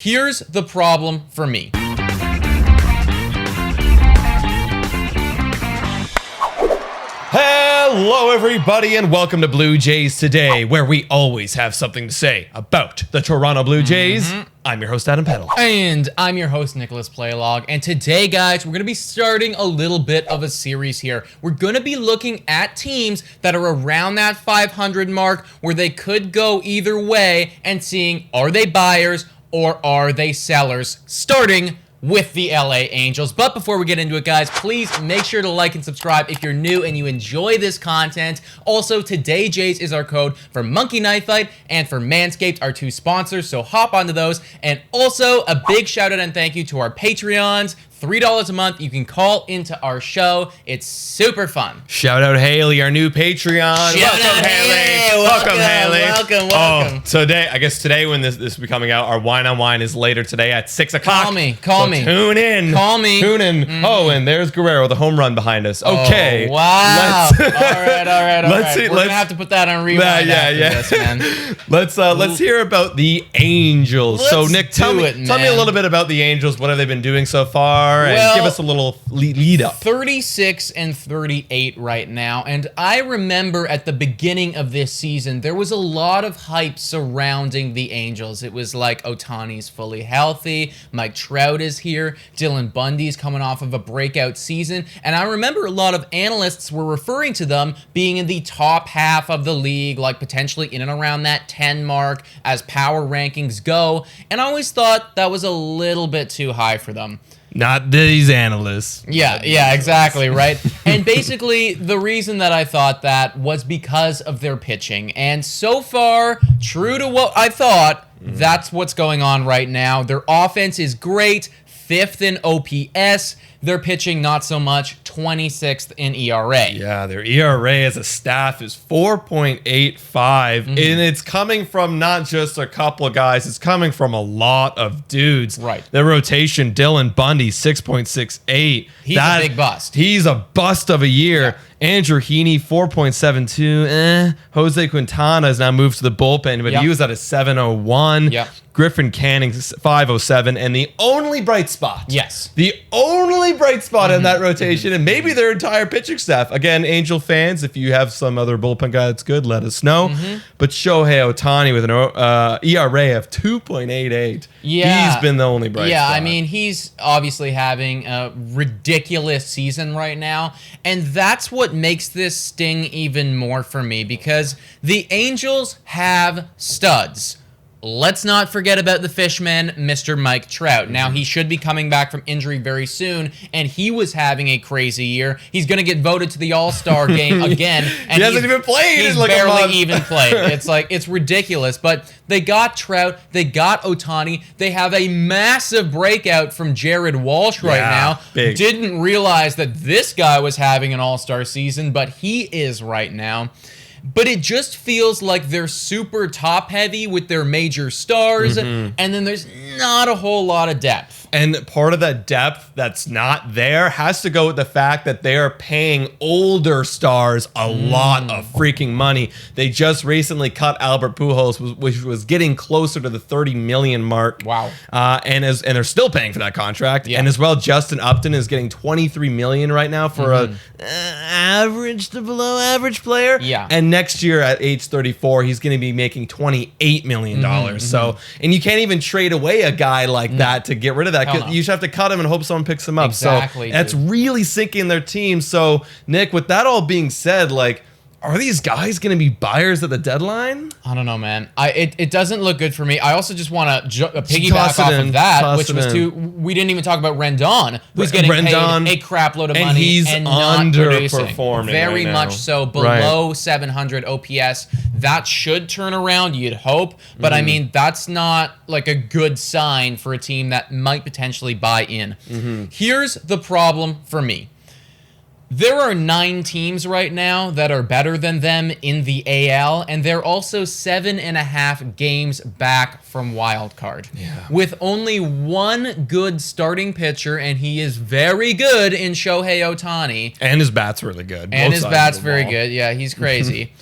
Here's the problem for me. Hello, everybody, and welcome to Blue Jays Today, where we always have something to say about the Toronto Blue Jays. I'm your host, Adam Peddle. And I'm your host, Nicholas Playlog. And today, guys, we're going to be starting a little bit of a series here. We're going to be looking at teams that are around that 500 mark, where they could go either way, and seeing, are they buyers or are they sellers, starting with the LA Angels. But before we get into it, guys, please make sure to like and subscribe if you're new and you enjoy this content. Also, Today Jays is our code for Monkey Knife Fight and for Manscaped, our two sponsors, so hop onto those. And also, a big shout out and thank you to our Patreons. $3 a month, you can call into our show. It's super fun. Shout out Haley, our new Patreon. Welcome, Haley. Welcome. Oh, today when this will be coming out, our Wine on Wine is later today at 6 o'clock. Call me. Tune in. Tune in. Oh, and there's Guerrero, the home run behind us. Okay. Oh, wow. All right. We're going to have to put that on rewind after this, man. Let's hear about the Angels. So, Nick, tell me a little bit about the Angels. What have they been doing so far? And give us a little lead up. 36 and 38 right now. And I remember at the beginning of this season, there was a lot of hype surrounding the Angels. It was like Ohtani's fully healthy, Mike Trout is here, Dylan Bundy's coming off of a breakout season. And I remember a lot of analysts were referring to them being in the top half of the league, like potentially in and around that 10 mark as power rankings go. And I always thought that was a little bit too high for them. Not these analysts. Yeah, exactly, right? And basically, the reason that I thought that was because of their pitching. And so far, true to what I thought, that's what's going on right now. Their offense is great, 5th in OPS. Their pitching, not so much, 26th in ERA. Yeah, their ERA as a staff is 4.85, and it's coming from not just a couple of guys, it's coming from a lot of dudes. Right. Their rotation, Dylan Bundy, 6.68. He's a big bust. He's a bust of a year. Yeah. Andrew Heaney, 4.72. Jose Quintana has now moved to the bullpen, but he was at a 7.01. Yep. Griffin Canning, 5.07. And the only bright spot. Yes. The only bright spot in that rotation, and maybe their entire pitching staff. Again, Angel fans, if you have some other bullpen guy that's good, let us know. But Shohei Ohtani with an ERA of 2.88. Yeah. He's been the only bright spot. Yeah, I mean, he's obviously having a ridiculous season right now. And that's what makes this sting even more for me, because the Angels have studs. Let's not forget about the Fishman, Mr. Mike Trout. Now, he should be coming back from injury very soon, and he was having a crazy year. He's going to get voted to the All-Star game again. And he hasn't even played. He's like barely even played. It's ridiculous. But they got Trout. They got Ohtani. They have a massive breakout from Jared Walsh right now. Big. Didn't realize that this guy was having an All-Star season, but he is right now. But it just feels like they're super top-heavy with their major stars, and then there's not a whole lot of depth. And part of that depth that's not there has to go with the fact that they are paying older stars a lot of freaking money. They just recently cut Albert Pujols, which was getting closer to the 30 million mark. Wow. And they're still paying for that contract. Yeah. And as well, Justin Upton is getting 23 million right now for a average to below average player. Yeah. And next year at age 34, he's going to be making $28 million. So, and you can't even trade away a guy like that to get rid of that. Hell no. You just have to cut him and hope someone picks him up. Exactly, So that's really sinking their team. So, Nick, with that all being said, like, are these guys going to be buyers at the deadline? I don't know, man. It doesn't look good for me. I also just want to piggyback off of that, which was we didn't even talk about Rendon, who's getting paid a crap load of money, and he's not underperforming very right much now. so, below 700 OPS. That should turn around, you'd hope, but I mean, that's not like a good sign for a team that might potentially buy in. Here's the problem for me. There are 9 teams right now that are better than them in the AL, and they're also 7.5 games back from wild card. Yeah. With only one good starting pitcher, and he is very good in Shohei Ohtani. And his bat's really good. And Both his sides bat's of the very ball. good. Yeah, he's crazy.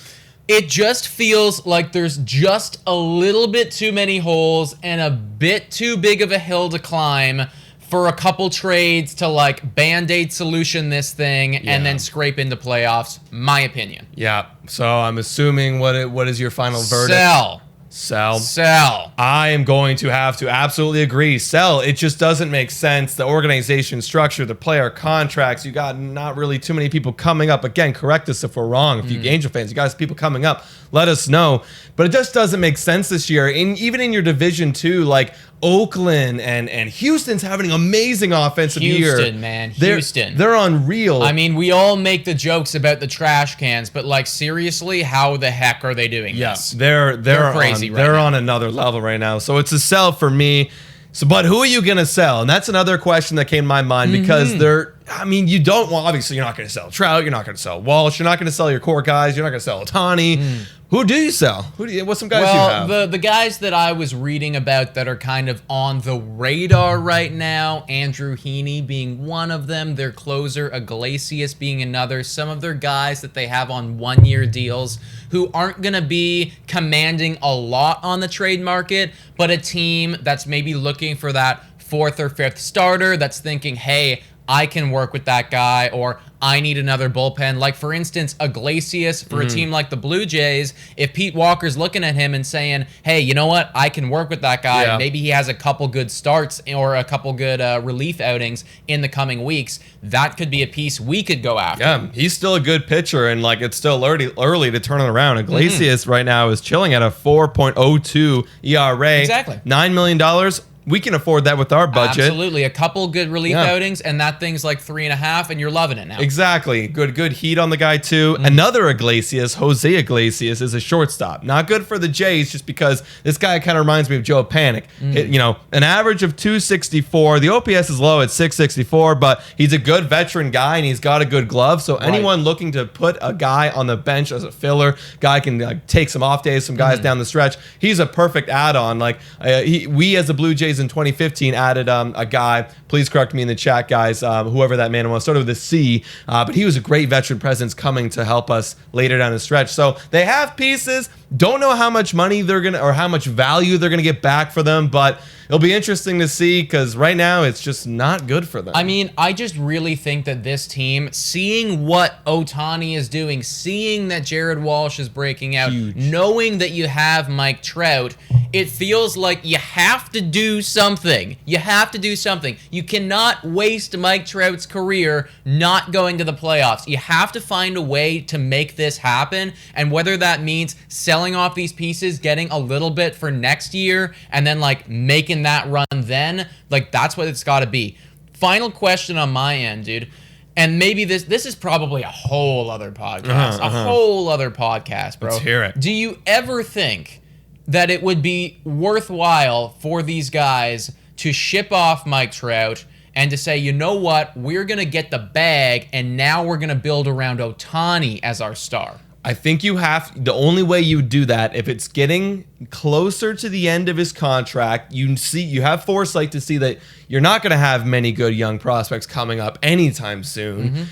It just feels like there's just a little bit too many holes and a bit too big of a hill to climb for a couple trades to like band-aid solution this thing and then scrape into playoffs, my opinion. Yeah. So I'm assuming what is your final verdict? Sell. I am going to have to absolutely agree. Sell. It just doesn't make sense. The organization structure, the player contracts, you got not really too many people coming up. Again, correct us if we're wrong. If you Angel fans, you guys, people coming up, let us know. But it just doesn't make sense this year. Even in your division too, like Oakland and Houston's having an amazing offensive year. Houston, man. Houston. They're unreal. I mean, we all make the jokes about the trash cans, but like seriously, how the heck are they doing this? They're crazy. They're on another level right now. So it's a sell for me. So, but who are you going to sell? And that's another question that came to my mind because you don't want, obviously you're not going to sell Trout. You're not going to sell Walsh. You're not going to sell your core guys. You're not going to sell Ohtani. Who do you sell? What's some guys you have? Well, the guys that I was reading about that are kind of on the radar right now, Andrew Heaney being one of them, their closer, Iglesias being another, some of their guys that they have on one-year deals who aren't going to be commanding a lot on the trade market, but a team that's maybe looking for that fourth or fifth starter that's thinking, hey, I can work with that guy, or I need another bullpen. Like, for instance, Iglesias, for a team like the Blue Jays, if Pete Walker's looking at him and saying, hey, you know what? I can work with that guy. Yeah. Maybe he has a couple good starts or a couple good relief outings in the coming weeks. That could be a piece we could go after. Yeah, he's still a good pitcher, and like it's still early to turn it around. Iglesias right now is chilling at a 4.02 ERA. Exactly. $9 million. We can afford that with our budget. Absolutely. A couple good relief outings, and that thing's like 3.5, and you're loving it now. Exactly. Good heat on the guy, too. Another Iglesias, Jose Iglesias, is a shortstop. Not good for the Jays just because this guy kind of reminds me of Joe Panic. An average of 264. The OPS is low at 664, but he's a good veteran guy, and he's got a good glove. So anyone looking to put a guy on the bench as a filler, guy can take some off days, some guys down the stretch, he's a perfect add-on. Like we as the Blue Jays in 2015 added a guy, please correct me in the chat, guys, whoever that man was, started with a C, but he was a great veteran presence coming to help us later down the stretch. So they have pieces. Don't know how much money they're gonna or how much value they're gonna get back for them, but it'll be interesting to see because right now it's just not good for them. I mean, I just really think that this team, seeing what Ohtani is doing, seeing that Jared Walsh is breaking out, knowing that you have Mike Trout, it feels like you have to do something. You have to do something. You cannot waste Mike Trout's career not going to the playoffs. You have to find a way to make this happen, and whether that means selling off these pieces, getting a little bit for next year, and then like making that run then, like that's what it's got to be. Final question on my end, dude. And maybe this is probably a whole other podcast. A whole other podcast, bro. Let's hear it. Do you ever think that it would be worthwhile for these guys to ship off Mike Trout and to say, you know what, we're going to get the bag and now we're going to build around Ohtani as our star? I think the only way you do that, if it's getting closer to the end of his contract, you have foresight to see that you're not going to have many good young prospects coming up anytime soon.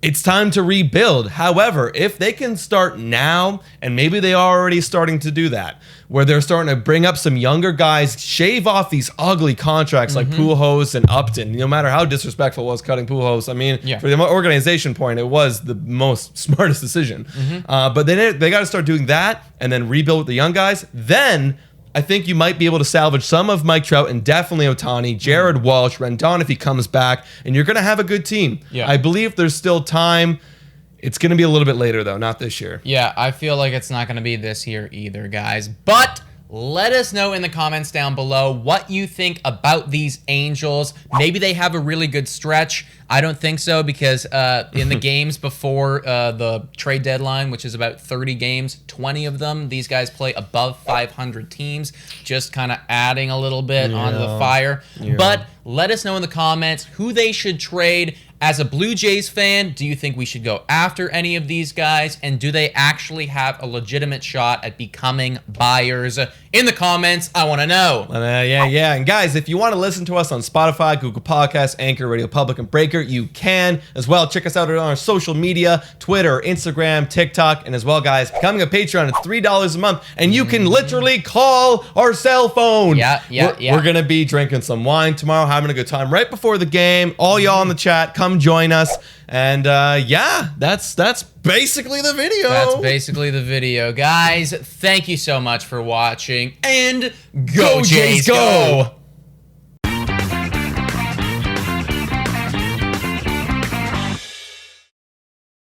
It's time to rebuild. However, if they can start now, and maybe they are already starting to do that, where they're starting to bring up some younger guys, shave off these ugly contracts like Pujols and Upton, no matter how disrespectful it was cutting Pujols. I mean, for the organization point, it was the most smartest decision. But they got to start doing that and then rebuild with the young guys. Then I think you might be able to salvage some of Mike Trout and definitely Ohtani, Jared Walsh, Rendon if he comes back, and you're going to have a good team. I believe there's still time. It's going to be a little bit later, though, not this year. Yeah, I feel like it's not going to be this year either, guys. But let us know in the comments down below what you think about these Angels. Maybe they have a really good stretch. I don't think so because in the games before the trade deadline, which is about 30 games, 20 of them, these guys play above 500 teams, just kind of adding a little bit onto the fire. But let us know in the comments who they should trade. As a Blue Jays fan, do you think we should go after any of these guys? And do they actually have a legitimate shot at becoming buyers in the comments. I want to know. Yeah. And guys, if you want to listen to us on Spotify, Google Podcasts, Anchor, Radio Public, and Breaker, you can as well. Check us out on our social media, Twitter, Instagram, TikTok, and as well, guys, becoming a Patreon at $3 a month, and you can literally call our cell phone. Yeah. We're going to be drinking some wine tomorrow, having a good time right before the game. All y'all in the chat, come join us. And that's basically the video. That's basically the video. Guys, thank you so much for watching. And go Jays, go!